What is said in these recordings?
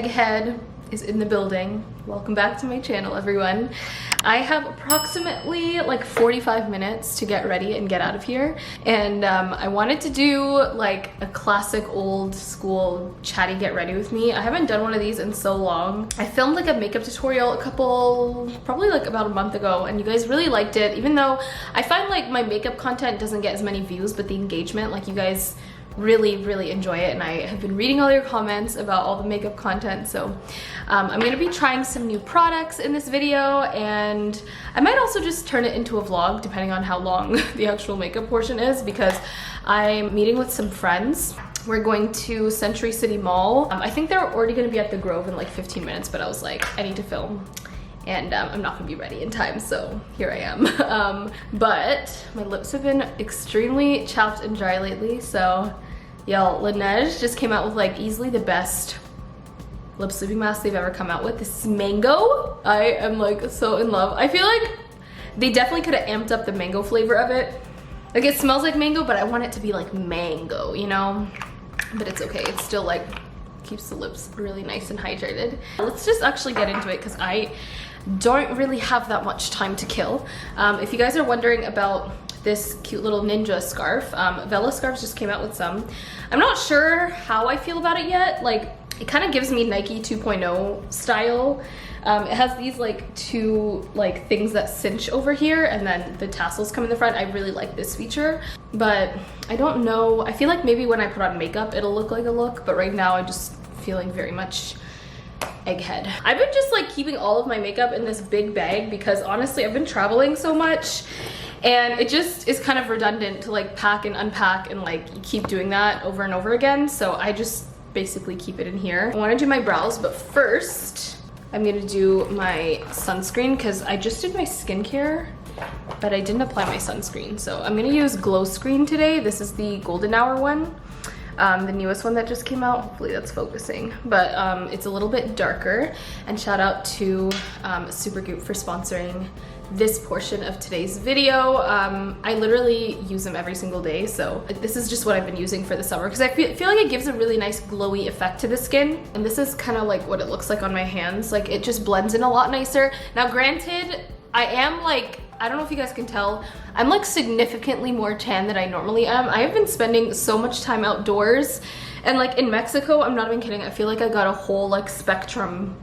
Egghead is in the building. Welcome back to my channel, everyone. I have approximately like 45 minutes to get ready and get out of here, and I wanted to do like a classic old school chatty get ready with me. I haven't done one of these in so long. I filmed like a makeup tutorial probably like about a month ago, and you guys really liked it, even though I find like my makeup content doesn't get as many views, but the engagement, like you guys really enjoy it, and I have been reading all your comments about all the makeup content. So I'm gonna be trying some new products in this video, and I might also just turn it into a vlog depending on how long the actual makeup portion is, because I'm meeting with some friends. We're going to Century City Mall. I think they're already gonna be at the Grove in like 15 minutes, but I was like, I need to film, and I'm not gonna be ready in time, so here I am. But my lips have been extremely chapped and dry lately, so y'all, Laneige just came out with like easily the best lip sleeping mask they've ever come out with. This is mango. I am like so in love. I feel like they definitely could have amped up the mango flavor of it. Like it smells like mango, but I want it to be like mango, you know? But it's okay, it's still like keeps the lips really nice and hydrated. Let's just actually get into it, because I don't really have that much time to kill. If you guys are wondering about this cute little ninja scarf, Velascarves just came out with some. I'm not sure how I feel about it yet. Like, it kind of gives me Nike 2.0 style. It has these like two like things that cinch over here, and then the tassels come in the front. I really like this feature, but I don't know. I feel like maybe when I put on makeup it'll look like a look, but right now I'm just feeling very much egghead. I've been just like keeping all of my makeup in this big bag, because honestly I've been traveling so much, and it just is kind of redundant to like pack and unpack and like keep doing that over and over again. So I just basically keep it in here. I want to do my brows, but first I'm gonna do my sunscreen, because I just did my skincare but I didn't apply my sunscreen. So I'm gonna use Glow Screen today. This is the golden hour one, the newest one that just came out. Hopefully that's focusing, but it's a little bit darker. And shout out to Supergoop for sponsoring this portion of today's video. I literally use them every single day, so this is just what I've been using for the summer, because I feel like it gives a really nice glowy effect to the skin. And this is kind of like what it looks like on my hands. Like it just blends in a lot nicer. Now granted, I am like, I don't know if you guys can tell, I'm like significantly more tan than I normally am. I have been spending so much time outdoors, and like in Mexico, I'm not even kidding, I feel like I got a whole like spectrum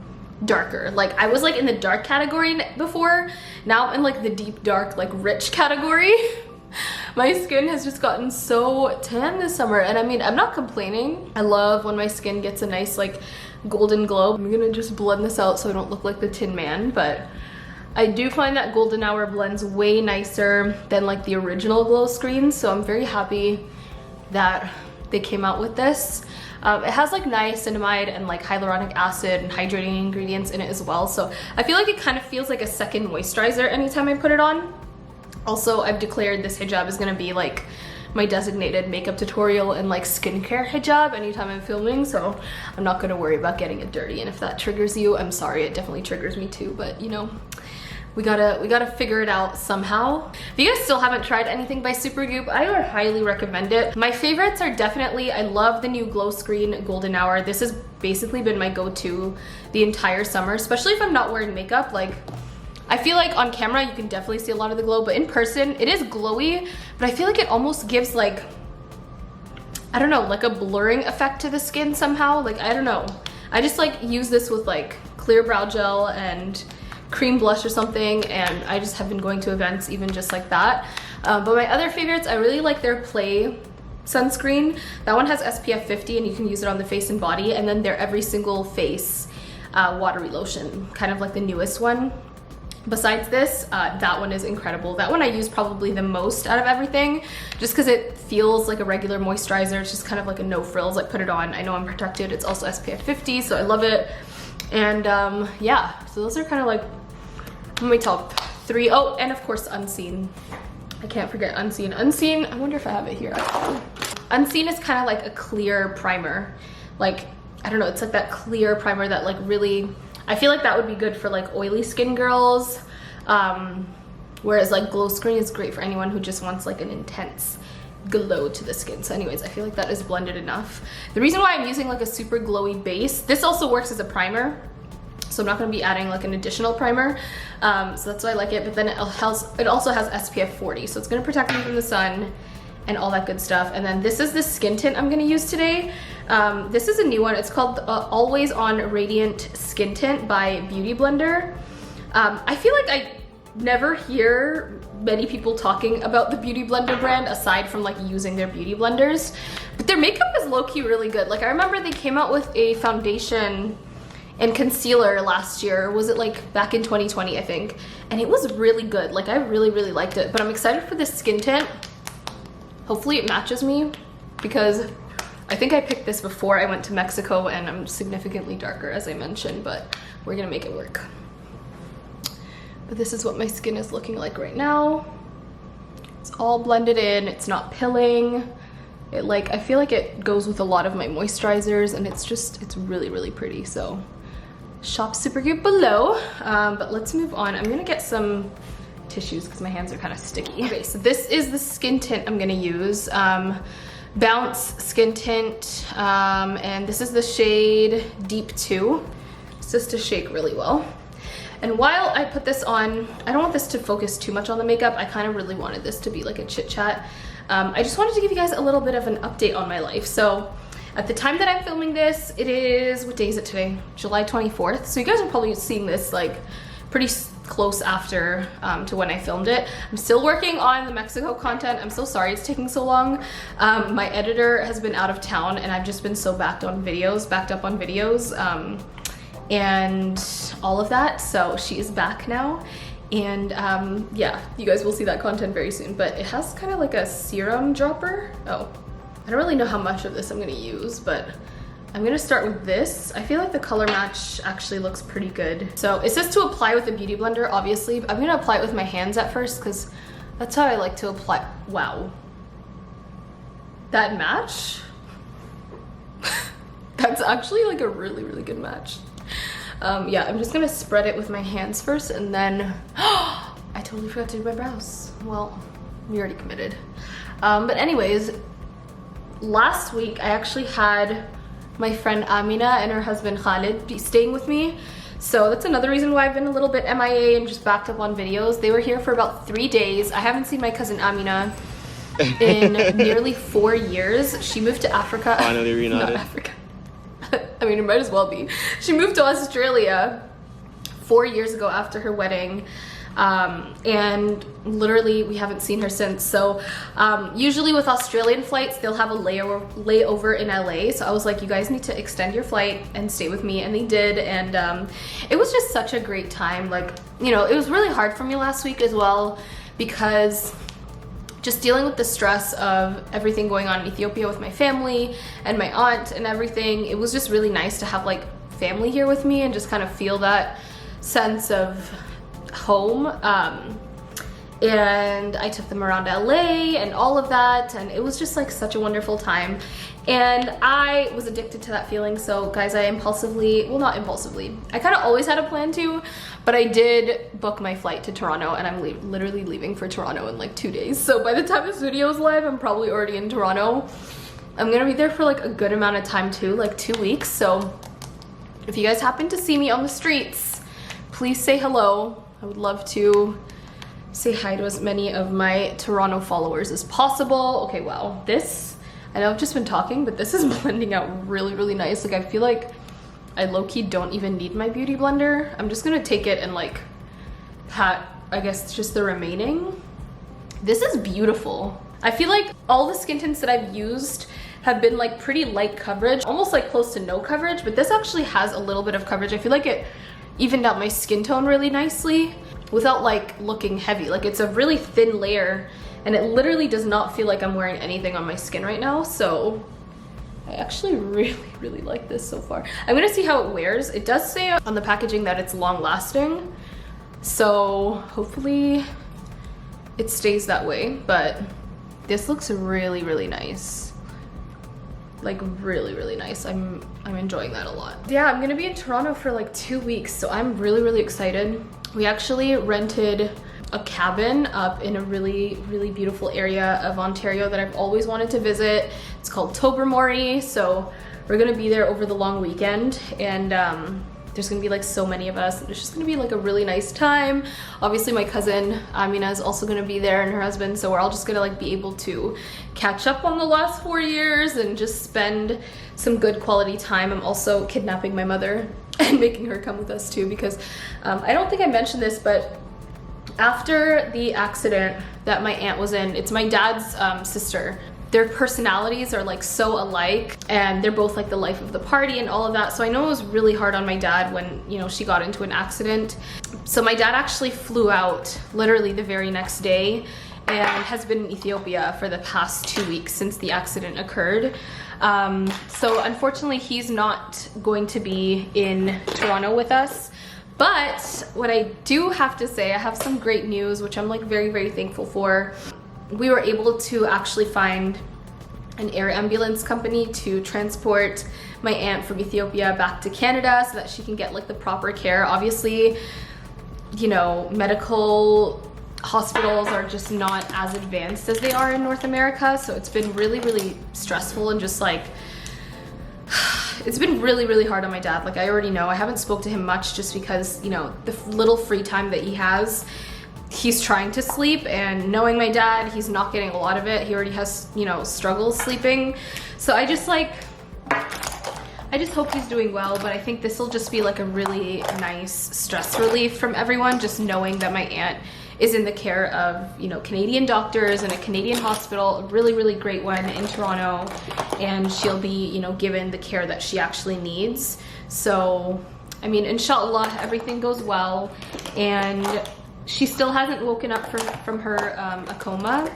darker. Like I was like in the dark category before, now I'm in like the deep dark, like rich category. My skin has just gotten so tan this summer, and I mean, I'm not complaining. I love when my skin gets a nice like golden glow. I'm gonna just blend this out so I don't look like the Tin Man, but I do find that golden hour blends way nicer than like the original Glow Screen, so I'm very happy that they came out with this. It has like niacinamide and like hyaluronic acid and hydrating ingredients in it as well, so I feel like it kind of feels like a second moisturizer anytime I put it on. Also, I've declared this hijab is gonna be like my designated makeup tutorial and like skincare hijab anytime I'm filming, so I'm not gonna worry about getting it dirty. And if that triggers you, I'm sorry, it definitely triggers me too, but you know, we gotta figure it out somehow. If you guys still haven't tried anything by Supergoop, I would highly recommend it. My favorites are definitely, I love the new Glow Screen Golden Hour. This has basically been my go-to the entire summer, especially if I'm not wearing makeup. Like, I feel like on camera you can definitely see a lot of the glow, but in person it is glowy, but I feel like it almost gives like, I don't know, like a blurring effect to the skin somehow. Like, I don't know. I just like use this with like clear brow gel and cream blush or something, and I just have been going to events even just like that. But my other favorites, I really like their Play sunscreen. That one has SPF 50 and you can use it on the face and body, and then their Every Single Face watery lotion, kind of like the newest one. Besides this, that one is incredible. That one I use probably the most out of everything, just because it feels like a regular moisturizer. It's just kind of like a no frills, like put it on, I know I'm protected. It's also SPF 50, so I love it. And yeah, so those are kind of like my top three. Oh, and of course Unseen. I can't forget Unseen. Unseen, I wonder if I have it here actually. Unseen is kind of like a clear primer. Like, I don't know, it's like that clear primer that like really, I feel like that would be good for like oily skin girls. Whereas like Glow Screen is great for anyone who just wants like an intense glow to the skin. So anyways, I feel like that is blended enough. The reason why I'm using like a super glowy base, this also works as a primer, so I'm not going to be adding like an additional primer, so that's why I like it. But then it also has SPF 40, so it's going to protect me from the sun and all that good stuff. And then this is the skin tint I'm going to use today. This is a new one. It's called Always On Radiant Skin Tint by Beauty Blender. I feel like I never hear many people talking about the Beauty Blender brand aside from like using their beauty blenders, but their makeup is low-key really good. Like I remember they came out with a foundation and concealer last year. Was it like back in 2020, I think? And it was really good. Like I really, really liked it. But I'm excited for this skin tint. Hopefully it matches me, because I think I picked this before I went to Mexico and I'm significantly darker, as I mentioned, but we're gonna make it work. But this is what my skin is looking like right now. It's all blended in, it's not pilling. I feel like it goes with a lot of my moisturizers, and it's really, really pretty. So shop super cute below. But let's move on. I'm gonna get some tissues because my hands are kind of sticky. Okay, so this is the skin tint I'm gonna use. Bounce Skin Tint, and this is the shade Deep 2. It's just to shake really well. And while I put this on, I don't want this to focus too much on the makeup. I kind of really wanted this to be like a chit chat. I just wanted to give you guys a little bit of an update on my life. So at the time that I'm filming this, it is, what day is it today? July 24th. So you guys are probably seeing this like pretty close after to when I filmed it. I'm still working on the Mexico content. I'm so sorry it's taking so long. My editor has been out of town and I've just been so backed up on videos, and all of that. So she is back now. And yeah, you guys will see that content very soon, but it has kind of like a serum dropper. Oh, I don't really know how much of this I'm gonna use, but I'm gonna start with this. I feel like the color match actually looks pretty good. So it says to apply with a beauty blender, obviously. I'm gonna apply it with my hands at first because that's how I like to apply. Wow. That match? That's actually like a really, really good match. Yeah, I'm just gonna spread it with my hands first, and then I totally forgot to do my brows. Well, we already committed. But anyways, last week I actually had my friend Amina and her husband Khalid be staying with me. So that's another reason why I've been a little bit MIA and just backed up on videos. They were here for about 3 days. I haven't seen my cousin Amina in nearly 4 years. She moved to Africa. Finally reunited. Not Africa. I mean, it might as well be. She moved to Australia 4 years ago after her wedding, and literally we haven't seen her since. So usually with Australian flights, they'll have a layover in LA. So I was like, you guys need to extend your flight and stay with me, and they did. And it was just such a great time. Like, you know, it was really hard for me last week as well, because just dealing with the stress of everything going on in Ethiopia with my family and my aunt and everything. It was just really nice to have like family here with me and just kind of feel that sense of home. And I took them around LA and all of that, and it was just like such a wonderful time. And I was addicted to that feeling. So guys, I impulsively, well, not impulsively, I kind of always had a plan to, but I did book my flight to Toronto, and I'm literally leaving for Toronto in like 2 days. So by the time this video is live, I'm probably already in Toronto. I'm gonna be there for like a good amount of time too, like 2 weeks. So if you guys happen to see me on the streets, please say hello. I would love to say hi to as many of my Toronto followers as possible. Okay, wow, this, I know I've just been talking, but this is blending out really, really nice. Like, I feel like I low-key don't even need my beauty blender. I'm just gonna take it and like pat, I guess, just the remaining. This is beautiful. I feel like all the skin tints that I've used have been like pretty light coverage, almost like close to no coverage, but this actually has a little bit of coverage. I feel like it evened out my skin tone really nicely without like looking heavy. Like, it's a really thin layer, and it literally does not feel like I'm wearing anything on my skin right now. So I actually really, really like this so far. I'm gonna see how it wears. It does say on the packaging that it's long lasting, so hopefully it stays that way. But this looks really, really nice. Like, really, really nice. I'm enjoying that a lot. Yeah, I'm gonna be in Toronto for like 2 weeks, so I'm really, really excited. We actually rented a cabin up in a really beautiful area of Ontario that I've always wanted to visit. It's called Tobermory, so we're gonna be there over the long weekend, and there's gonna be like so many of us. It's just gonna be like a really nice time. Obviously my cousin Amina is also gonna be there, and her husband, so we're all just gonna like be able to catch up on the last 4 years and just spend some good quality time. I'm also kidnapping my mother and making her come with us too, because I don't think I mentioned this, but after the accident that my aunt was in, it's my dad's sister. Their personalities are like so alike, and they're both like the life of the party and all of that. So I know it was really hard on my dad when, you know, she got into an accident. So my dad actually flew out literally the very next day and has been in Ethiopia for the past 2 weeks since the accident occurred. So unfortunately he's not going to be in Toronto with us. But what I do have to say, I have some great news, which I'm like very thankful for. We were able to actually find an air ambulance company to transport my aunt from Ethiopia back to Canada so that she can get like the proper care. Obviously, you know, medical hospitals are just not as advanced as they are in North America, so it's been really stressful, and just like it's been really hard on my dad. Like, I already know I haven't spoke to him much just because, you know, the little free time that he has, he's trying to sleep, and knowing my dad, he's not getting a lot of it. He already has, you know, struggles sleeping. So I just hope he's doing well, but I think this will just be like a really nice stress relief from everyone, just knowing that my aunt is in the care of, you know, Canadian doctors in a Canadian hospital, a really great one in Toronto, and she'll be, you know, given the care that she actually needs. So, I mean, inshallah, everything goes well, and she still hasn't woken up from her a coma.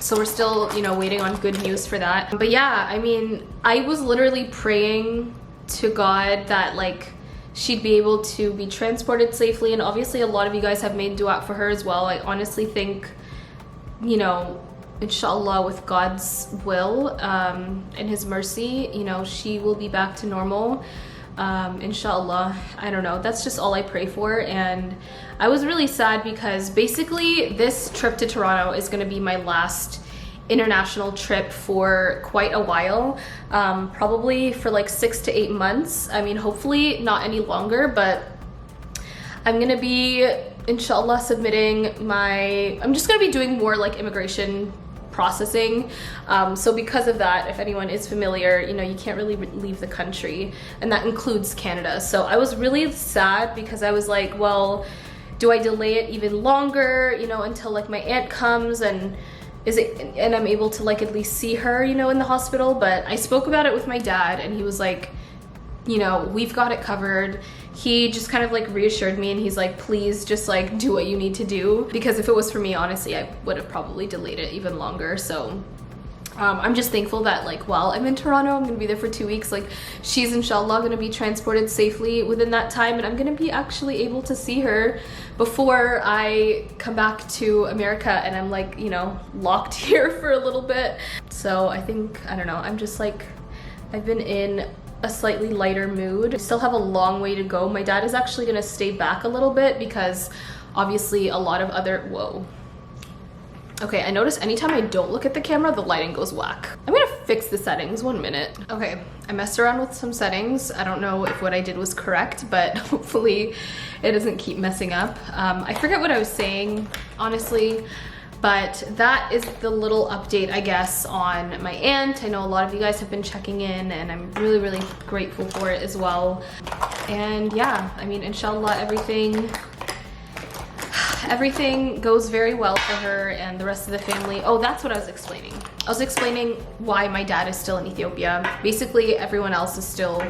So we're still, you know, waiting on good news for that. But yeah, I mean, I was literally praying to God that like she'd be able to be transported safely, and obviously a lot of you guys have made dua for her as well. I honestly think, you know, inshallah, with God's will and his mercy, you know, she will be back to normal. Inshallah. I don't know, that's just all I pray for. And I was really sad because basically this trip to Toronto is going to be my last international trip for quite a while, probably for like 6 to 8 months. I mean, hopefully not any longer, but I'm gonna be, inshallah, submitting I'm just gonna be doing more like immigration processing. So because of that, if anyone is familiar, you know, you can't really leave the country, and that includes Canada. So I was really sad because I was like, well, do I delay it even longer, you know, until like my aunt comes and I'm able to like at least see her, you know, in the hospital? But I spoke about it with my dad, and he was like, you know, we've got it covered. He just kind of like reassured me, and he's like, please just like do what you need to do, because if it was for me, honestly, I would have probably delayed it even longer. So I'm just thankful that like while I'm in Toronto, I'm gonna be there for 2 weeks, like she's inshallah gonna be transported safely within that time, and I'm gonna be actually able to see her before I come back to America and I'm like, you know, locked here for a little bit. So I think, I don't know, I'm just like, I've been in a slightly lighter mood. I still have a long way to go. My dad is actually gonna stay back a little bit because obviously a lot of other, whoa. Okay, I notice anytime I don't look at the camera, the lighting goes whack. I'm gonna fix the settings, 1 minute. Okay, I messed around with some settings. I don't know if what I did was correct, but hopefully it doesn't keep messing up. I forget what I was saying, honestly, but that is the little update, I guess, on my aunt. I know a lot of you guys have been checking in, and I'm really grateful for it as well. And yeah, I mean, inshallah, everything goes very well for her and the rest of the family. Oh, that's what I was explaining. I was explaining why my dad is still in Ethiopia. Basically, everyone else is still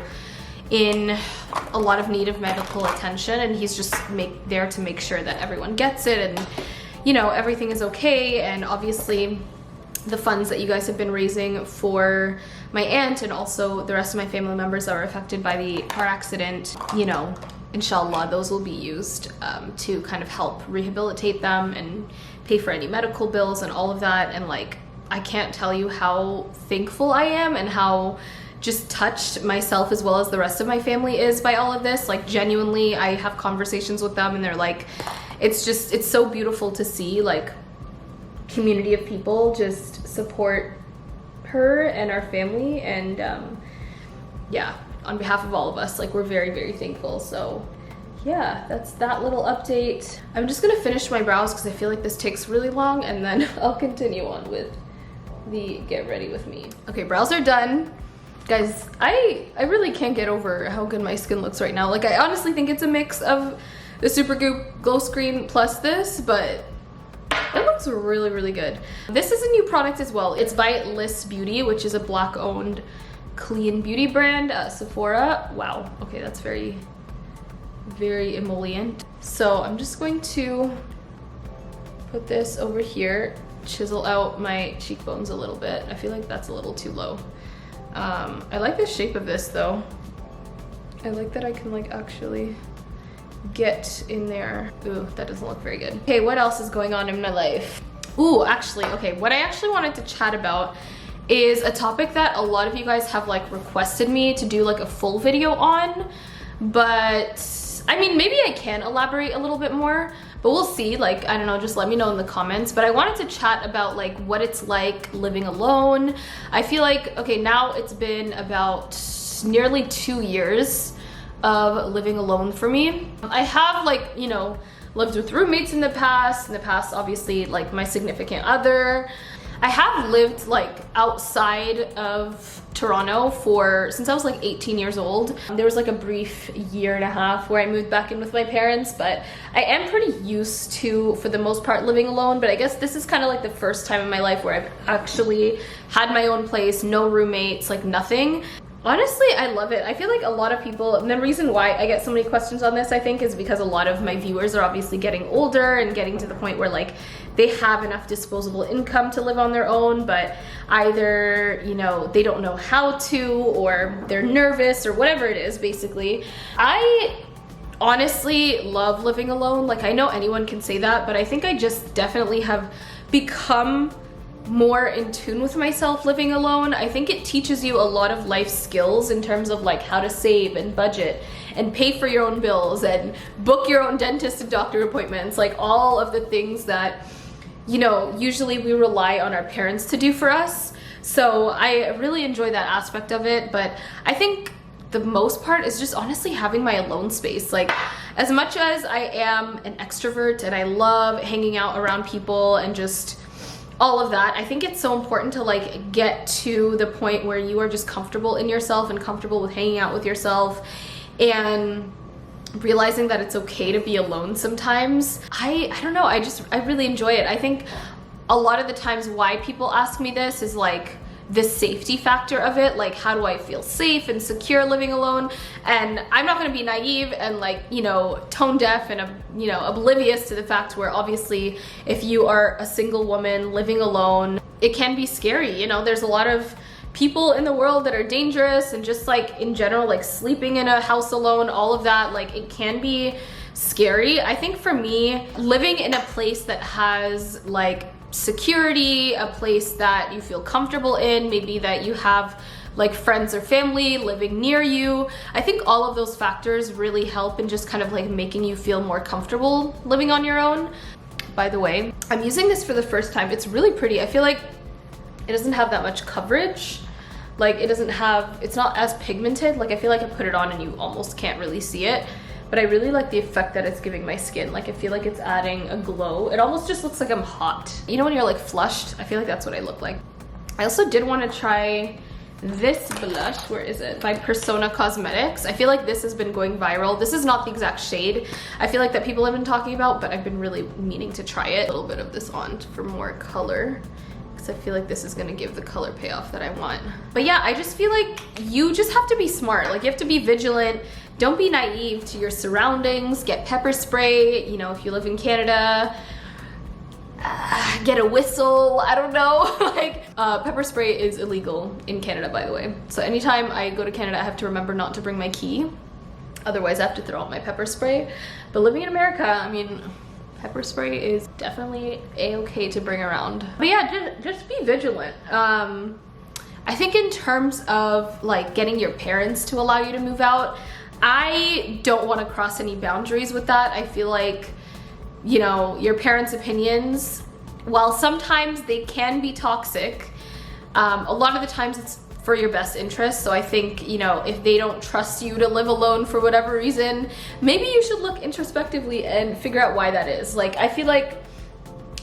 in a lot of need of medical attention, and he's just there to make sure that everyone gets it, and you know, everything is okay. And obviously the funds that you guys have been raising for my aunt and also the rest of my family members that were affected by the car accident, you know, inshallah, those will be used to kind of help rehabilitate them and pay for any medical bills and all of that. And like, I can't tell you how thankful I am and how just touched myself as well as the rest of my family is by all of this. Like, genuinely, I have conversations with them and they're like, it's so beautiful to see like community of people just support her and our family, and yeah, on behalf of all of us, like we're very, very thankful. So yeah, that's that little update. I'm just gonna finish my brows because I feel like this takes really long, and then I'll continue on with the get ready with me. Okay, brows are done. Guys, I really can't get over how good my skin looks right now. Like, I honestly think it's a mix of the Supergoop Glow Screen plus this, but it looks really, really good. This is a new product as well. It's by Liss Beauty, which is a Black owned clean beauty brand. Sephora. Wow, okay, that's very, very emollient. So I'm just going to put this over here, chisel out my cheekbones a little bit. I feel like that's a little too low. I like the shape of this though. I like that I can like actually get in there. Ooh, that doesn't look very good. Okay, what else is going on in my life? Ooh, actually, okay, what I actually wanted to chat about is a topic that a lot of you guys have like requested me to do like a full video on, but I mean, maybe I can elaborate a little bit more, but we'll see. Like, I don't know, just let me know in the comments. But I wanted to chat about like what it's like living alone. I feel like, okay, now it's been about nearly 2 years of living alone for me. I have like, you know, lived with roommates in the past, obviously like my significant other. I have lived like outside of Toronto since I was like 18 years old. There was like a brief year and a half where I moved back in with my parents, but I am pretty used to, for the most part, living alone. But I guess this is kind of like the first time in my life where I've actually had my own place, no roommates, like nothing. Honestly, I love it. I feel like a lot of people, and the reason why I get so many questions on this, I think, is because a lot of my viewers are obviously getting older and getting to the point where like they have enough disposable income to live on their own, but either, you know, they don't know how to, or they're nervous, or whatever it is, basically. I honestly love living alone. Like, I know anyone can say that, but I think I just definitely have become more in tune with myself living alone. I think it teaches you a lot of life skills in terms of like how to save and budget and pay for your own bills and book your own dentist and doctor appointments, like all of the things that, you know, usually we rely on our parents to do for us. So I really enjoy that aspect of it, but I think the most part is just honestly having my alone space. Like, as much as I am an extrovert and I love hanging out around people and just all of that, I think it's so important to like get to the point where you are just comfortable in yourself and comfortable with hanging out with yourself and realizing that it's okay to be alone sometimes. I don't know, I really enjoy it. I think a lot of the times why people ask me this is like the safety factor of it. Like, how do I feel safe and secure living alone? And I'm not gonna be naive and like, you know, tone deaf and, you know, oblivious to the fact where obviously if you are a single woman living alone, it can be scary. You know, there's a lot of people in the world that are dangerous, and just like in general, like sleeping in a house alone, all of that, like it can be scary. I think for me, living in a place that has like security, a place that you feel comfortable in, maybe that you have like friends or family living near you, I think all of those factors really help in just kind of like making you feel more comfortable living on your own. By the way, I'm using this for the first time. It's really pretty. I feel like it doesn't have that much coverage. Like, it's not as pigmented. Like, I feel like I put it on and you almost can't really see it. But I really like the effect that it's giving my skin. Like, I feel like it's adding a glow. It almost just looks like I'm hot. You know when you're like flushed? I feel like that's what I look like. I also did want to try this blush. Where is it? By Persona Cosmetics. I feel like this has been going viral. This is not the exact shade I feel like that people have been talking about, but I've been really meaning to try it. A little bit of this on for more color, because I feel like this is gonna give the color payoff that I want. But yeah, I just feel like you just have to be smart. Like, you have to be vigilant. Don't be naive to your surroundings. Get pepper spray. You know, if you live in Canada, get a whistle. I don't know. Like, pepper spray is illegal in Canada, by the way. So anytime I go to Canada, I have to remember not to bring my key. Otherwise, I have to throw out my pepper spray. But living in America, I mean, pepper spray is definitely a-okay to bring around. But yeah, just be vigilant. I think in terms of like getting your parents to allow you to move out, I don't want to cross any boundaries with that. I feel like you know, your parents' opinions, while sometimes they can be toxic, a lot of the times it's for your best interest. So I think, you know, if they don't trust you to live alone for whatever reason, maybe you should look introspectively and figure out why that is. Like, I feel like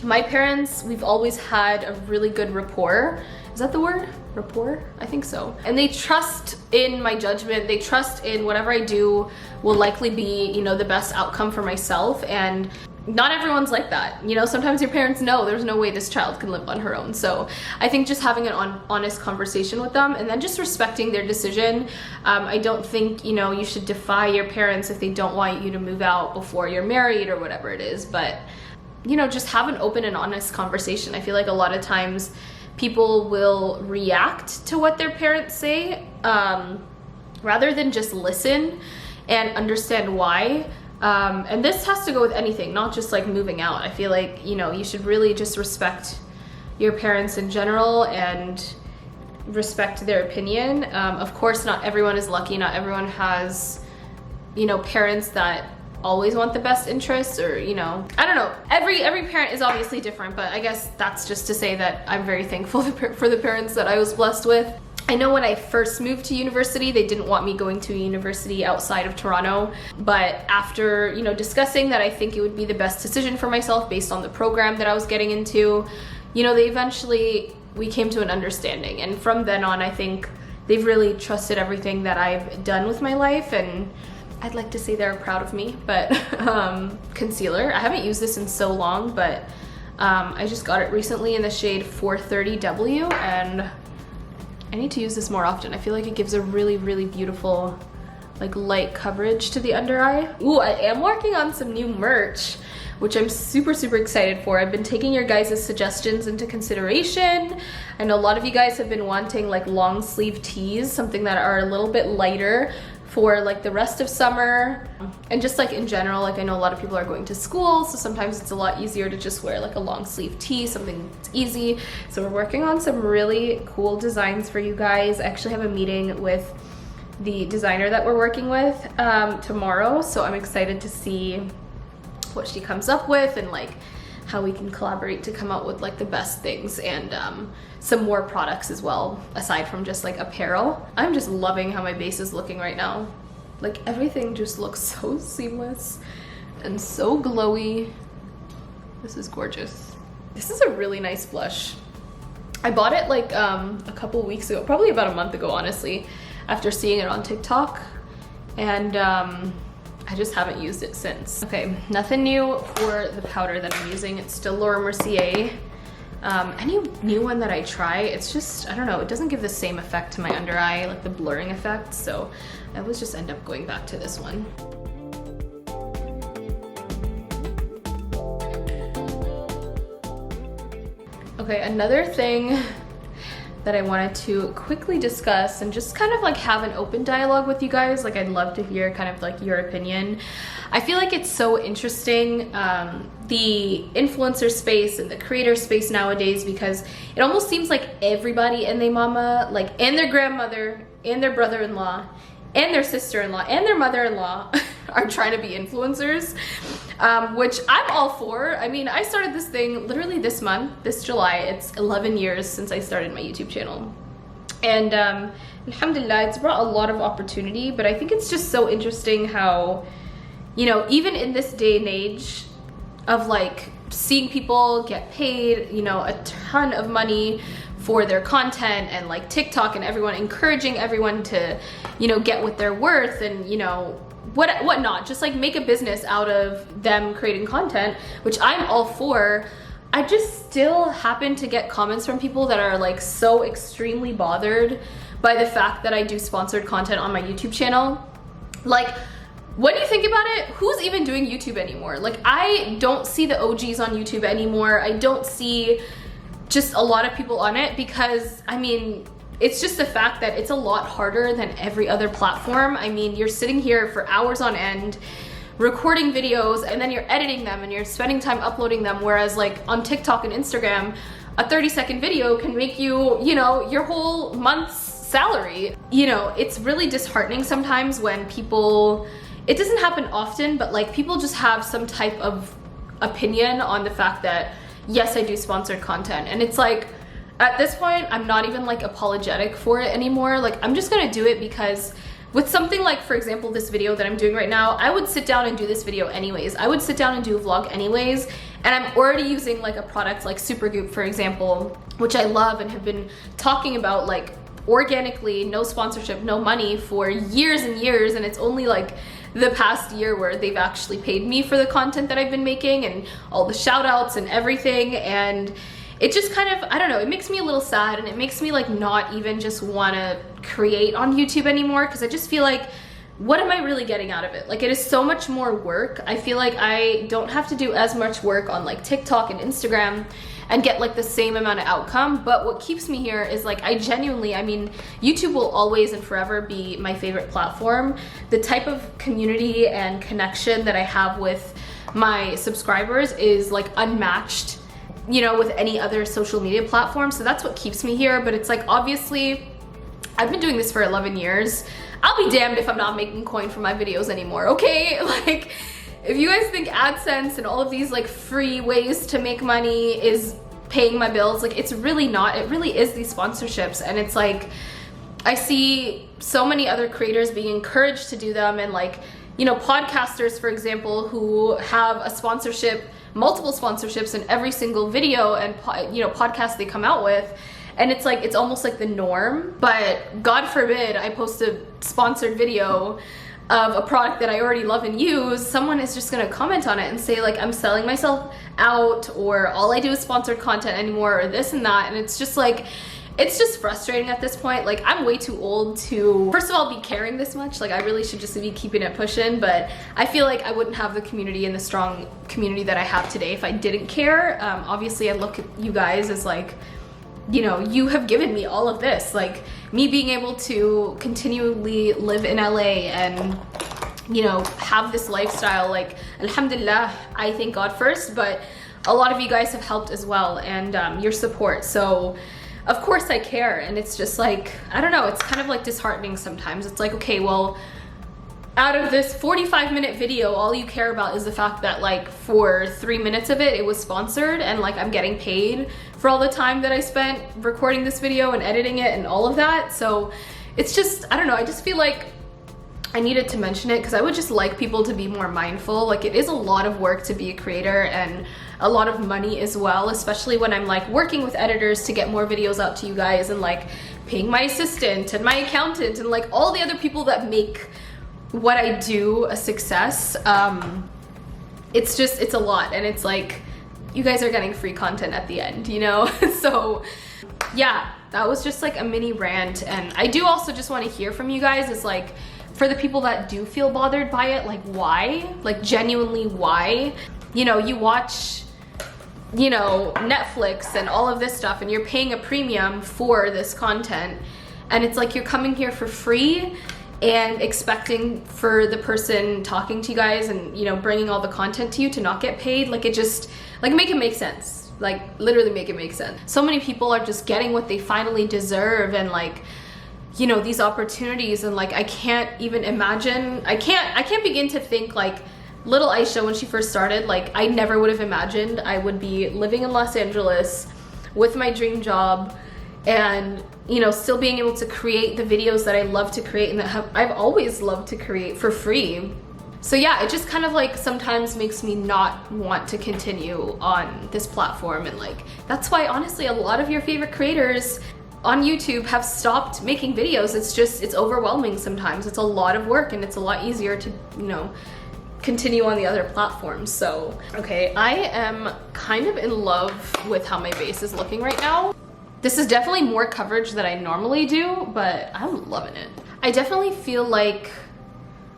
my parents, we've always had a really good rapport. Is that the word? Rapport? I think so. And they trust in my judgment. They trust in whatever I do will likely be, you know, the best outcome for myself. And not everyone's like that. You know, sometimes your parents know there's no way this child can live on her own. So I think just having an honest conversation with them and then just respecting their decision. I don't think, you know, you should defy your parents if they don't want you to move out before you're married or whatever it is. But, you know, just have an open and honest conversation. I feel like a lot of times people will react to what their parents say rather than just listen and understand why. And this has to go with anything, not just like moving out. I feel like, you know, you should really just respect your parents in general and respect their opinion. Of course, not everyone is lucky. Not everyone has, you know, parents that always want the best interests, or, you know, I don't know. Every parent is obviously different, but I guess that's just to say that I'm very thankful for the parents that I was blessed with. I know when I first moved to university, they didn't want me going to a university outside of Toronto, but after, you know, discussing that I think it would be the best decision for myself based on the program that I was getting into, you know, we came to an understanding. And from then on, I think they've really trusted everything that I've done with my life, and I'd like to say they're proud of me. But concealer, I haven't used this in so long, but I just got it recently in the shade 430W, and I need to use this more often. I feel like it gives a really, really beautiful, like, light coverage to the under eye. Ooh, I am working on some new merch, which I'm super, super excited for. I've been taking your guys' suggestions into consideration. I know a lot of you guys have been wanting like long sleeve tees, something that are a little bit lighter for like the rest of summer, and just like in general. Like, I know a lot of people are going to school, so sometimes it's a lot easier to just wear like a long sleeve tee, something that's easy. So we're working on some really cool designs for you guys. I actually have a meeting with the designer that we're working with tomorrow, so I'm excited to see what she comes up with and like how we can collaborate to come out with like the best things, and some more products as well, aside from just like apparel. I'm just loving how my base is looking right now. Like, everything just looks so seamless and so glowy. This is gorgeous. This is a really nice blush. I bought it like a couple weeks ago, probably about a month ago, honestly, after seeing it on TikTok, and I just haven't used it since. Okay, nothing new for the powder that I'm using. It's still Laura Mercier. Any new one that I try, it's just, I don't know, it doesn't give the same effect to my under eye, like the blurring effect, so I always just end up going back to this one. Okay, another thing that I wanted to quickly discuss and just kind of like have an open dialogue with you guys. Like, I'd love to hear kind of like your opinion. I feel like it's so interesting, the influencer space and the creator space nowadays, because it almost seems like everybody and their mama, like, and their grandmother and their brother-in-law and their sister-in-law and their mother-in-law are trying to be influencers, which I'm all for. I mean, I started this thing literally this month, this July. It's 11 years since I started my YouTube channel. And alhamdulillah, it's brought a lot of opportunity, but I think it's just so interesting how, you know, even in this day and age of like seeing people get paid, you know, a ton of money for their content, and like TikTok and everyone encouraging everyone to, you know, get what they're worth, and, you know, whatnot, just like make a business out of them creating content, which I'm all for. I just still happen to get comments from people that are like so extremely bothered by the fact that I do sponsored content on my YouTube channel. Like, when you think about it, who's even doing YouTube anymore? Like, I don't see the OGs on YouTube anymore. I don't see just a lot of people on it, because, I mean, it's just the fact that it's a lot harder than every other platform. I mean, you're sitting here for hours on end recording videos, and then you're editing them and you're spending time uploading them, whereas like on TikTok and Instagram, a 30-second video can make you, you know, your whole month's salary. You know, it's really disheartening sometimes when people, it doesn't happen often, but like people just have some type of opinion on the fact that yes, I do sponsored content. And it's like, at this point, I'm not even like apologetic for it anymore. Like, I'm just gonna do it because with something like, for example, this video that I'm doing right now, I would sit down and do this video anyways. I would sit down and do a vlog anyways. And I'm already using like a product like Supergoop, for example, which I love and have been talking about like organically, no sponsorship, no money for years and years. And it's only like the past year where they've actually paid me for the content that I've been making and all the shout outs and everything. And it just kind of, I don't know, it makes me a little sad, and it makes me like not even just want to create on YouTube anymore, because I just feel like, what am I really getting out of it? Like, it is so much more work. I feel like I don't have to do as much work on like TikTok and Instagram and get like the same amount of outcome. But what keeps me here is like, I genuinely, I mean, YouTube will always and forever be my favorite platform. The type of community and connection that I have with my subscribers is like unmatched, you know, with any other social media platform. So that's what keeps me here. But it's like, obviously, I've been doing this for 11 years. I'll be damned if I'm not making coin from my videos anymore, okay? Like, if you guys think AdSense and all of these like free ways to make money is paying my bills, like, it's really not. It really is these sponsorships. And it's like, I see so many other creators being encouraged to do them, and like, you know, podcasters, for example, who have a sponsorship, multiple sponsorships in every single video and, you know, podcast they come out with. And it's like, it's almost like the norm. But God forbid I post a sponsored video of a product that I already love and use, someone is just gonna comment on it and say like, I'm selling myself out, or all I do is sponsored content anymore, or this and that. And it's just like, it's just frustrating at this point. Like, I'm way too old to, first of all, be caring this much. Like, I really should just be keeping it pushing, but I feel like I wouldn't have the community and the strong community that I have today if I didn't care. Obviously, I look at you guys as like, you know, you have given me all of this. Like, me being able to continually live in LA and, you know, have this lifestyle, like, alhamdulillah, I thank God first, but a lot of you guys have helped as well, and your support. So of course I care. And it's just like, I don't know, it's kind of like disheartening sometimes. It's like, okay, well, out of this 45-minute video, all you care about is the fact that like for 3 minutes of it, it was sponsored, and like I'm getting paid for all the time that I spent recording this video and editing it and all of that. So it's just, I don't know, I just feel like I needed to mention it because I would just like people to be more mindful. Like, it is a lot of work to be a creator, and a lot of money as well, especially when I'm like working with editors to get more videos out to you guys, and like paying my assistant and my accountant and like all the other people that make what I do a success. It's just, it's a lot, and it's like, you guys are getting free content at the end, you know? So yeah, that was just like a mini rant. And I do also just want to hear from you guys, is like, for the people that do feel bothered by it, like why? Like, genuinely why? You know, you watch, you know, Netflix and all of this stuff, and you're paying a premium for this content, and it's like you're coming here for free and expecting for the person talking to you guys and, you know, bringing all the content to you to not get paid. Like, it just, like, make it make sense. Like, literally make it make sense. So many people are just getting what they finally deserve, and like, you know, these opportunities, and like, I can't even imagine, I can't begin to think like little Aysha when she first started. Like, I never would have imagined I would be living in Los Angeles with my dream job, and, you know, still being able to create the videos that I love to create and that I've always loved to create for free. So yeah, it just kind of like sometimes makes me not want to continue on this platform. And like, that's why honestly a lot of your favorite creators on YouTube have stopped making videos. It's just, it's overwhelming sometimes. It's a lot of work, and it's a lot easier to, you know, continue on the other platforms. So, okay, I am kind of in love with how my base is looking right now. This is definitely more coverage than I normally do, but I'm loving it. I definitely feel like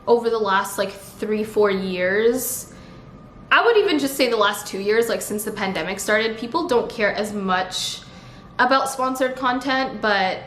over the last like 3-4 years, I would even just say the last 2 years, like since the pandemic started, people don't care as much about sponsored content. But,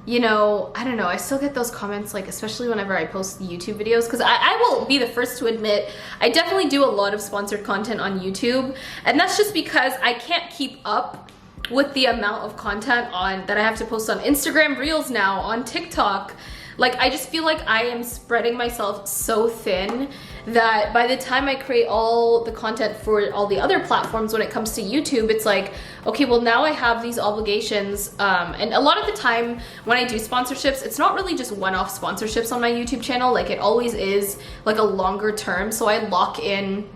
you know, I don't know, I still get those comments, like especially whenever I post YouTube videos, because I will be the first to admit I definitely do a lot of sponsored content on YouTube, and that's just because I can't keep up with the amount of content on that I have to post on Instagram Reels now, on TikTok. Like, I just feel like I am spreading myself so thin that by the time I create all the content for all the other platforms, when it comes to YouTube, it's like, okay, well now I have these obligations. And a lot of the time when I do sponsorships, it's not really just one-off sponsorships on my YouTube channel. Like, it always is like a longer term. So I lock in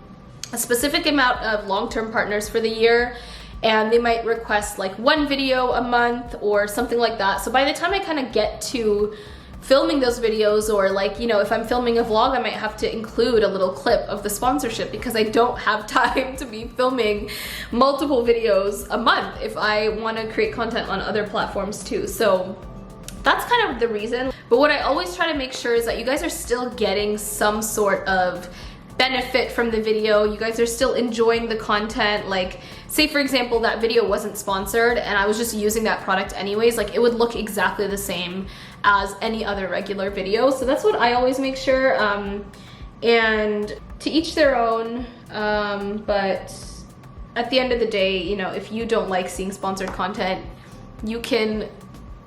a specific amount of long-term partners for the year, and they might request like one video a month or something like that. So by the time I kind of get to filming those videos, or like, you know, if I'm filming a vlog, I might have to include a little clip of the sponsorship because I don't have time to be filming multiple videos a month if I want to create content on other platforms too. So that's kind of the reason. But what I always try to make sure is that you guys are still getting some sort of benefit from the video. You guys are still enjoying the content. Like, say for example, that video wasn't sponsored and I was just using that product anyways, like it would look exactly the same as any other regular video. So that's what I always make sure. And to each their own, but at the end of the day, you know, if you don't like seeing sponsored content, you can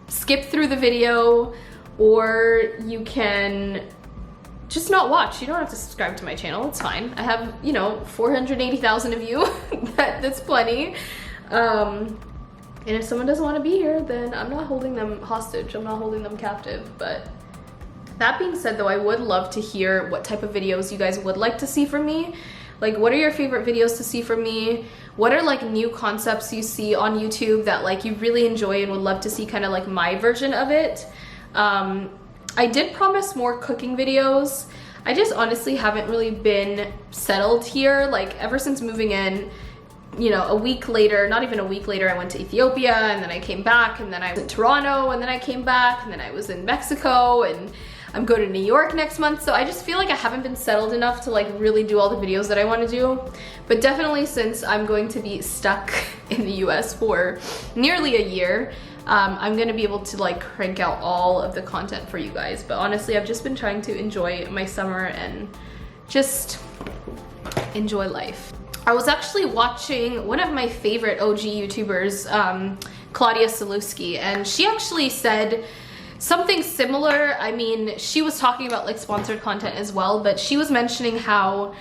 skip through the video, or you can just not watch. You don't have to subscribe to my channel, it's fine. I have, you know, 480,000 of you. That's plenty. And if someone doesn't want to be here, then I'm not holding them hostage. I'm not holding them captive. But that being said though, I would love to hear what type of videos you guys would like to see from me. Like, what are your favorite videos to see from me? What are like new concepts you see on YouTube that like you really enjoy and would love to see kind of like my version of it? I did promise more cooking videos. I just honestly haven't really been settled here. Like, ever since moving in, you know, a week later, not even a week later, I went to Ethiopia, and then I came back, and then I was in Toronto, and then I came back, and then I was in Mexico, and I'm going to New York next month. So I just feel like I haven't been settled enough to like really do all the videos that I want to do. But definitely, since I'm going to be stuck in the US for nearly a year, I'm gonna be able to like crank out all of the content for you guys. But honestly, I've just been trying to enjoy my summer and just enjoy life. I was actually watching one of my favorite OG YouTubers, Claudia Saluski, and she actually said something similar. I mean, she was talking about like sponsored content as well, but she was mentioning how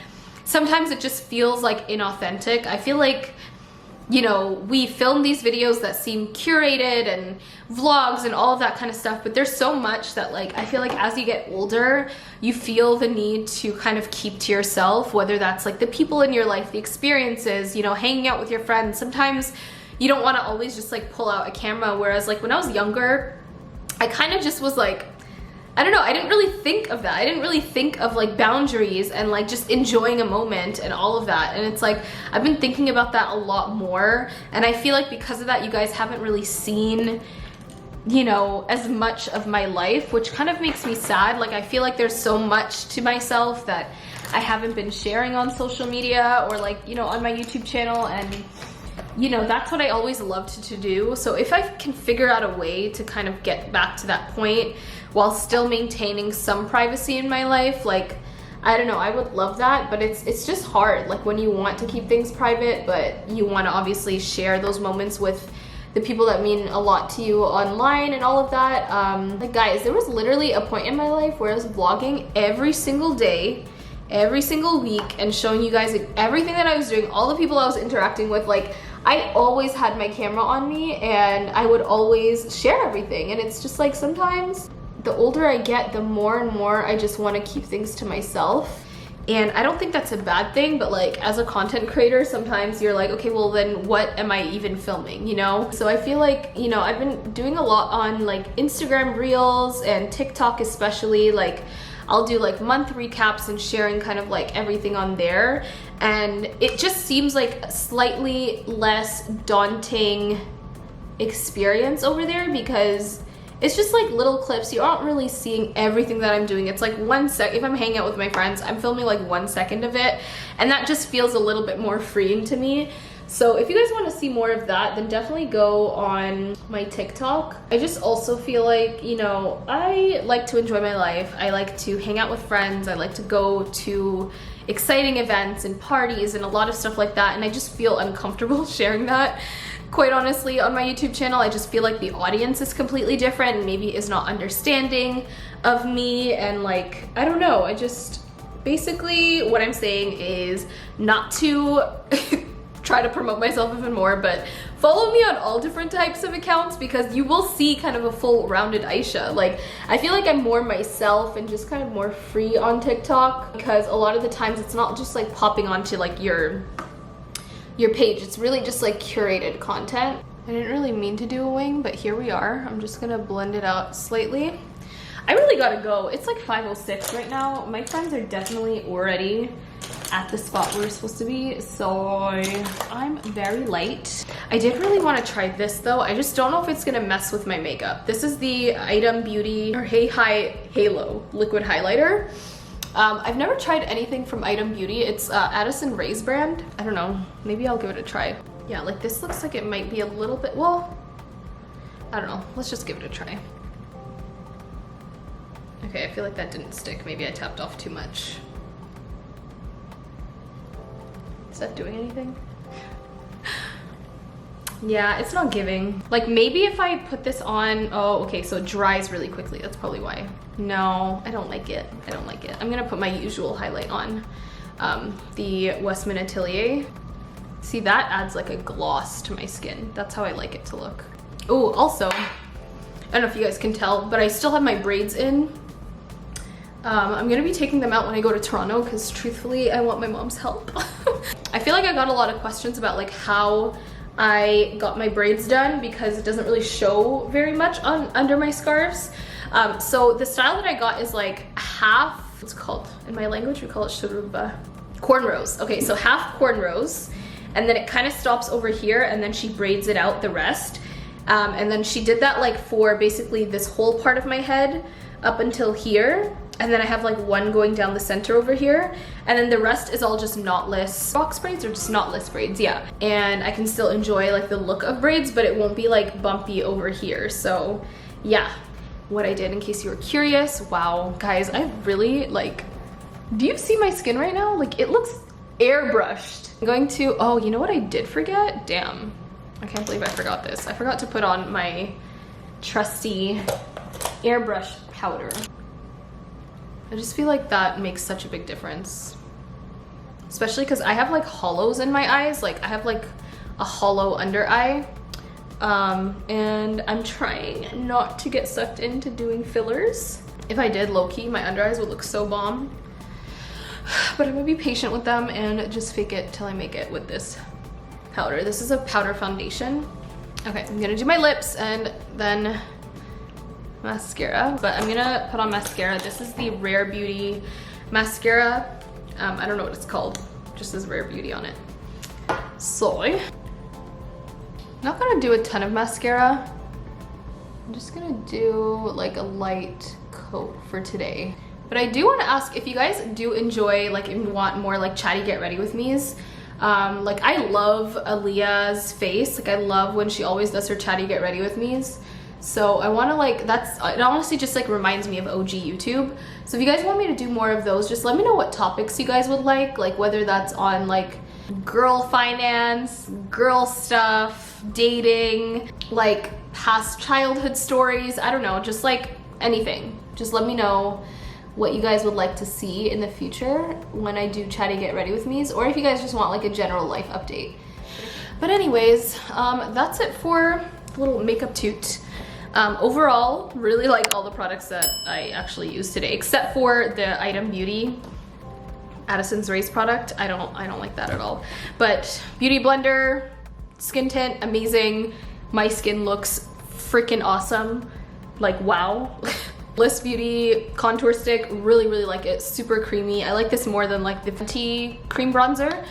sometimes it just feels like inauthentic. I feel like, you know, we film these videos that seem curated and vlogs and all of that kind of stuff, but there's so much that like I feel like as you get older, you feel the need to kind of keep to yourself, whether that's like the people in your life, the experiences, you know, hanging out with your friends. Sometimes you don't want to always just like pull out a camera, whereas like when I was younger, I kind of just was like, I don't know, I didn't really think of that. I didn't really think of like boundaries and like just enjoying a moment and all of that. And it's like, I've been thinking about that a lot more. And I feel like because of that, you guys haven't really seen, you know, as much of my life, which kind of makes me sad. Like, I feel like there's so much to myself that I haven't been sharing on social media or like, you know, on my YouTube channel. And you know, that's what I always loved to do. So if I can figure out a way to kind of get back to that point while still maintaining some privacy in my life, like, I don't know, I would love that. But it's just hard, like when you want to keep things private, but you want to obviously share those moments with the people that mean a lot to you online and all of that. Like, guys, there was literally a point in my life where I was vlogging every single day, every single week, and showing you guys like, everything that I was doing, all the people I was interacting with. Like, I always had my camera on me and I would always share everything. And it's just like, sometimes the older I get, the more and more I just want to keep things to myself. And I don't think that's a bad thing, but like as a content creator, sometimes you're like, okay, well then what am I even filming, you know? So I feel like, you know, I've been doing a lot on like Instagram Reels and TikTok especially. Like, I'll do like month recaps and sharing kind of like everything on there. And it just seems like a slightly less daunting experience over there because it's just like little clips. You aren't really seeing everything that I'm doing. It's like 1 sec. If I'm hanging out with my friends, I'm filming like 1 second of it. And that just feels a little bit more freeing to me. So if you guys want to see more of that, then definitely go on my TikTok. I just also feel like, you know, I like to enjoy my life. I like to hang out with friends. I like to go to exciting events and parties and a lot of stuff like that. And I just feel uncomfortable sharing that. Quite honestly, on my YouTube channel, I just feel like the audience is completely different and maybe is not understanding of me. And like, I don't know, Basically, what I'm saying is not to try to promote myself even more, but follow me on all different types of accounts because you will see kind of a full rounded Aysha. Like, I feel like I'm more myself and just kind of more free on TikTok because a lot of the times it's not just like popping onto like your page. It's really just like curated content. I didn't really mean to do a wing, but here we are. I'm just gonna blend it out slightly. I really gotta go. It's like 5:06 right now. My friends are definitely already at the spot where we're supposed to be, so I'm very late. I did really want to try this though. I just don't know if it's gonna mess with my makeup. This is the Item Beauty or Hey Hi Halo liquid highlighter. I've never tried anything from Item Beauty. It's Addison Rae's brand. I don't know, maybe I'll give it a try. Yeah, like this looks like it might be a little bit, well, I don't know, let's just give it a try. Okay, I feel like that didn't stick. Maybe I tapped off too much. Is that doing anything? Yeah, it's not giving. Like maybe if I put this on, oh, okay, so it dries really quickly. That's probably why. No, I don't like it. I don't like it. I'm gonna put my usual highlight on, the Westman Atelier. See, that adds like a gloss to my skin. That's how I like it to look. Oh, also, I don't know if you guys can tell, but I still have my braids in. I'm gonna be taking them out when I go to Toronto because truthfully, I want my mom's help. I feel like I got a lot of questions about like how I got my braids done because it doesn't really show very much on under my scarves. So the style that I got is like half, what's it called? In my language, we call it shuruba. Cornrows. Okay, so half cornrows, and then it kind of stops over here, and then she braids it out the rest. And then she did that like for basically this whole part of my head up until here. And then I have like one going down the center over here. And then the rest is all just knotless box braids or just knotless braids, yeah. And I can still enjoy like the look of braids, but it won't be like bumpy over here. So yeah, what I did in case you were curious. Wow, guys, I really like, do you see my skin right now? Like it looks airbrushed. I'm going to, oh, you know what I did forget? Damn. I can't believe I forgot this. I forgot to put on my trusty airbrush powder. I just feel like that makes such a big difference. Especially because I have like hollows in my eyes. Like I have like a hollow under eye. And I'm trying not to get sucked into doing fillers. If I did, low-key, my under eyes would look so bomb. But I'm gonna be patient with them and just fake it till I make it with this powder. This is a powder foundation. Okay, I'm gonna do my lips and then mascara, but I'm gonna put on mascara. This is the Rare Beauty mascara. I don't know what it's called, just says Rare Beauty on it. So, I'm not gonna do a ton of mascara. I'm just gonna do like a light coat for today. But I do want to ask if you guys do enjoy, like, and want more like chatty get ready with me's. Like I love Aaliyah's face. Like I love when she always does her chatty get ready with me's. So I want to like, it honestly just like reminds me of OG YouTube. So if you guys want me to do more of those, just let me know what topics you guys would like whether that's on like girl finance, girl stuff, dating, like past childhood stories, I don't know, just like anything. Just let me know what you guys would like to see in the future when I do chatty get ready with me's, or if you guys just want like a general life update. But anyways, that's it for a little makeup toot. Overall, really like all the products that I actually used today, except for the Item Beauty Addison's Rae's product. I don't like that at all. But Beauty Blender, skin tint, amazing. My skin looks freaking awesome. Like, wow. Bliss Beauty contour stick, really like it. Super creamy. I like this more than like the Fenty cream bronzer.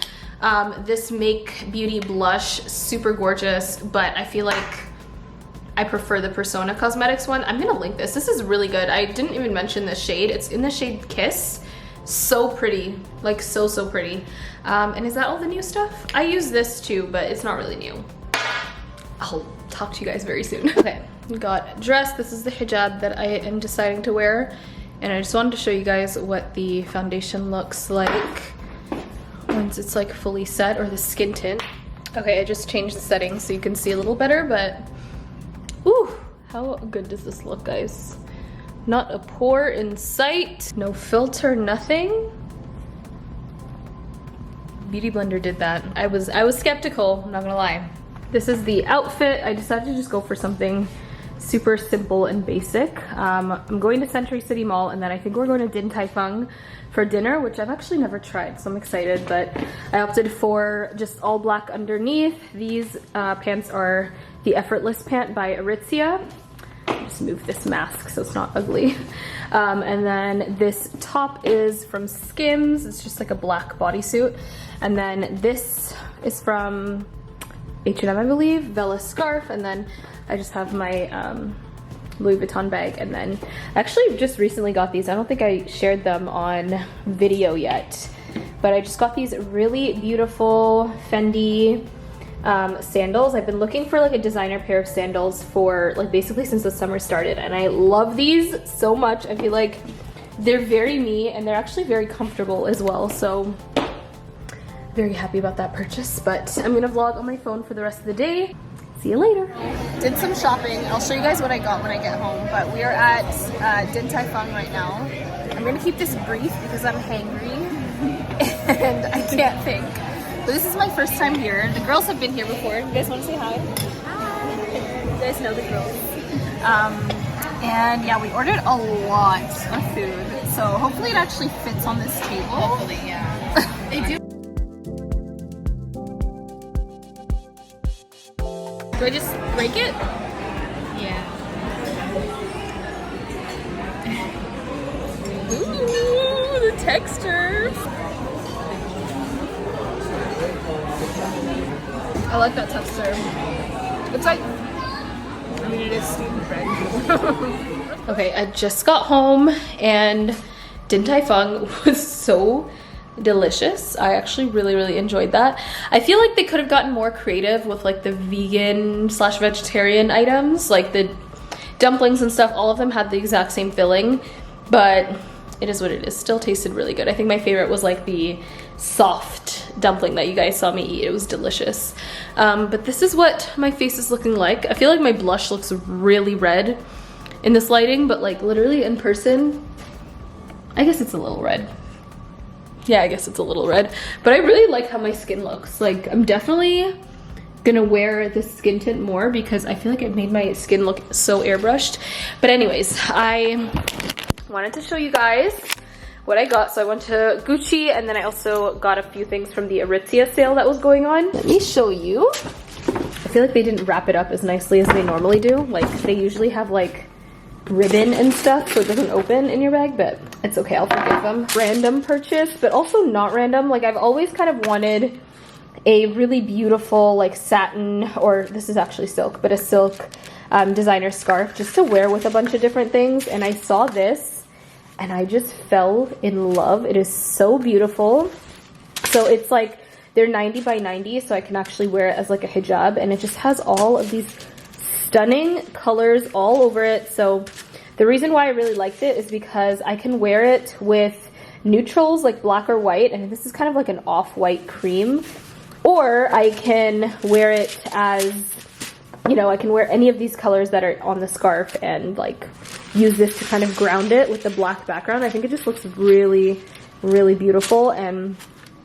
This Make Beauty blush, super gorgeous, but I feel like I prefer the Persona Cosmetics one. I'm gonna link this. This is really good. I didn't even mention this shade. It's in the shade Kiss. So pretty, like so pretty. And is that all the new stuff? I use this too, but it's not really new. I'll talk to you guys very soon. Okay, got dressed. This is the hijab that I am deciding to wear. And I just wanted to show you guys what the foundation looks like once it's like fully set, or the skin tint. Okay, I just changed the settings so you can see a little better, but ooh, how good does this look, guys? Not a pore in sight, no filter, nothing. Beauty Blender did that. I was skeptical, I'm not gonna lie. This is the outfit. I decided to just go for something super simple and basic. I'm going to Century City Mall, and then I think we're going to Din Tai Fung for dinner, which I've actually never tried, so I'm excited, but I opted for just all black underneath. These pants are the Effortless pant by Aritzia. Just move this mask so it's not ugly. And then this top is from Skims. It's just like a black bodysuit. And then this is from H&M, I believe, Velascarves. And then I just have my Louis Vuitton bag. And then I actually just recently got these. I don't think I shared them on video yet, but I just got these really beautiful Fendi sandals. I've been looking for like a designer pair of sandals for like basically since the summer started, and I love these so much. I feel like they're very me, and they're actually very comfortable as well, so very happy about that purchase. But I'm gonna vlog on my phone for the rest of the day. See you later. Did some shopping. I'll show you guys what I got when I get home, but we are at Din Tai Fung right now. I'm gonna keep this brief because I'm hangry and I can't think. But this is my first time here. The girls have been here before. You guys want to say hi? Hi. You guys know the girls. And yeah, we ordered a lot of food. So hopefully it actually fits on this table. Hopefully, yeah. They do. Do I just break it? Yeah. Ooh, the texture. I like that texture. It's like, I mean, it is steamed bread. Okay, I just got home and Din Tai Fung was so delicious. I actually really enjoyed that. I feel like they could have gotten more creative with like the vegan / vegetarian items, like the dumplings and stuff. All of them had the exact same filling, but it is what it is. Still tasted really good. I think my favorite was like the soft dumpling that you guys saw me eat. It was delicious. But this is what my face is looking like. I feel like my blush looks really red in this lighting, but like literally in person, I guess it's a little red. Yeah, I guess it's a little red, but I really like how my skin looks. Like, I'm definitely gonna wear this skin tint more because I feel like it made my skin look so airbrushed. But anyways, I wanted to show you guys what I got. So I went to Gucci, and then I also got a few things from the Aritzia sale that was going on. Let me show you. I feel like they didn't wrap it up as nicely as they normally do. Like, they usually have like ribbon and stuff so it doesn't open in your bag, but it's okay, I'll forgive them. Random purchase, but also not random. Like, I've always kind of wanted a really beautiful like satin, or this is actually silk, but a silk designer scarf just to wear with a bunch of different things. And I saw this and I just fell in love. It is so beautiful. So it's like, they're 90 by 90, so I can actually wear it as like a hijab, and it just has all of these stunning colors all over it. So the reason why I really liked it is because I can wear it with neutrals like black or white, and this is kind of like an off-white cream, or I can wear it as, you know, I can wear any of these colors that are on the scarf and like use this to kind of ground it with the black background. I think it just looks really beautiful, and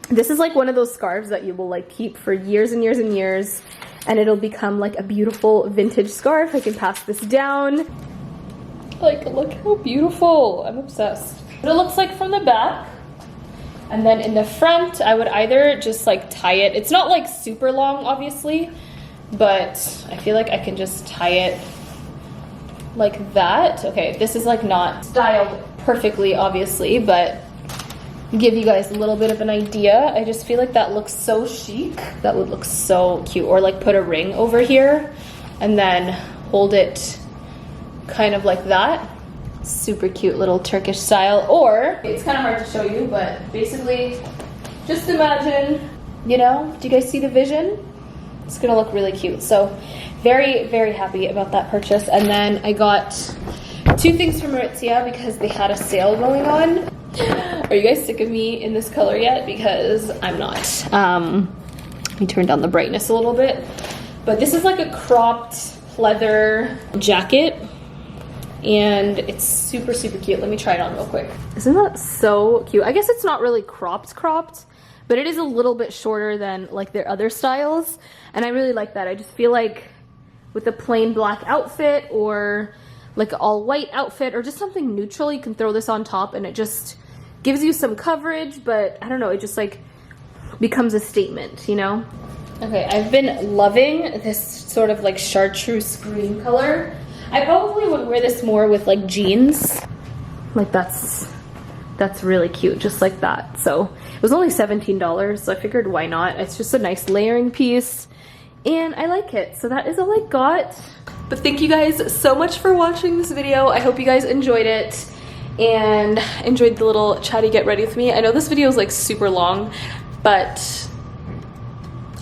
this is like one of those scarves that you will like keep for years and years and years, and it'll become like a beautiful vintage scarf. I can pass this down. Like, look how beautiful. I'm obsessed. What it looks like from the back. And then in the front, I would either just like tie it. It's not like super long, obviously, but I feel like I can just tie it like that. Okay, this is like not styled perfectly, obviously, but give you guys a little bit of an idea. I just feel like that looks so chic. That would look so cute. Or like put a ring over here and then hold it kind of like that. Super cute little Turkish style. Or, it's kind of hard to show you, but basically just imagine, you know, do you guys see the vision? It's gonna look really cute. So very happy about that purchase. And then I got two things from Aritzia because they had a sale going on. Are you guys sick of me in this color yet? Because I'm not. Let me turn down the brightness a little bit. But this is like a cropped leather jacket, and it's super cute. Let me try it on real quick. Isn't that so cute? I guess it's not really cropped, but it is a little bit shorter than like their other styles, and I really like that. I just feel like with a plain black outfit or like an all white outfit or just something neutral, you can throw this on top and it just gives you some coverage, but I don't know, it just like becomes a statement, you know? Okay, I've been loving this sort of like chartreuse green color. I probably would wear this more with like jeans. Like that's really cute, just like that. So it was only $17, so I figured why not? It's just a nice layering piece and I like it. So that is all I got. But thank you guys so much for watching this video. I hope you guys enjoyed it and enjoyed the little chatty get ready with me. I know this video is like super long, but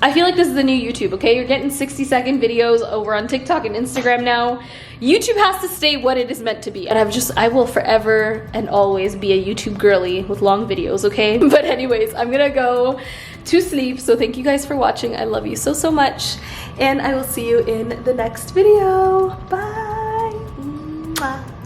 I feel like this is the new YouTube, okay? You're getting 60-second videos over on TikTok and Instagram now. YouTube has to stay what it is meant to be. And I will forever and always be a YouTube girly with long videos, okay? But anyways, I'm gonna go to sleep. So thank you guys for watching. I love you so, so much. And I will see you in the next video. Bye. Mwah.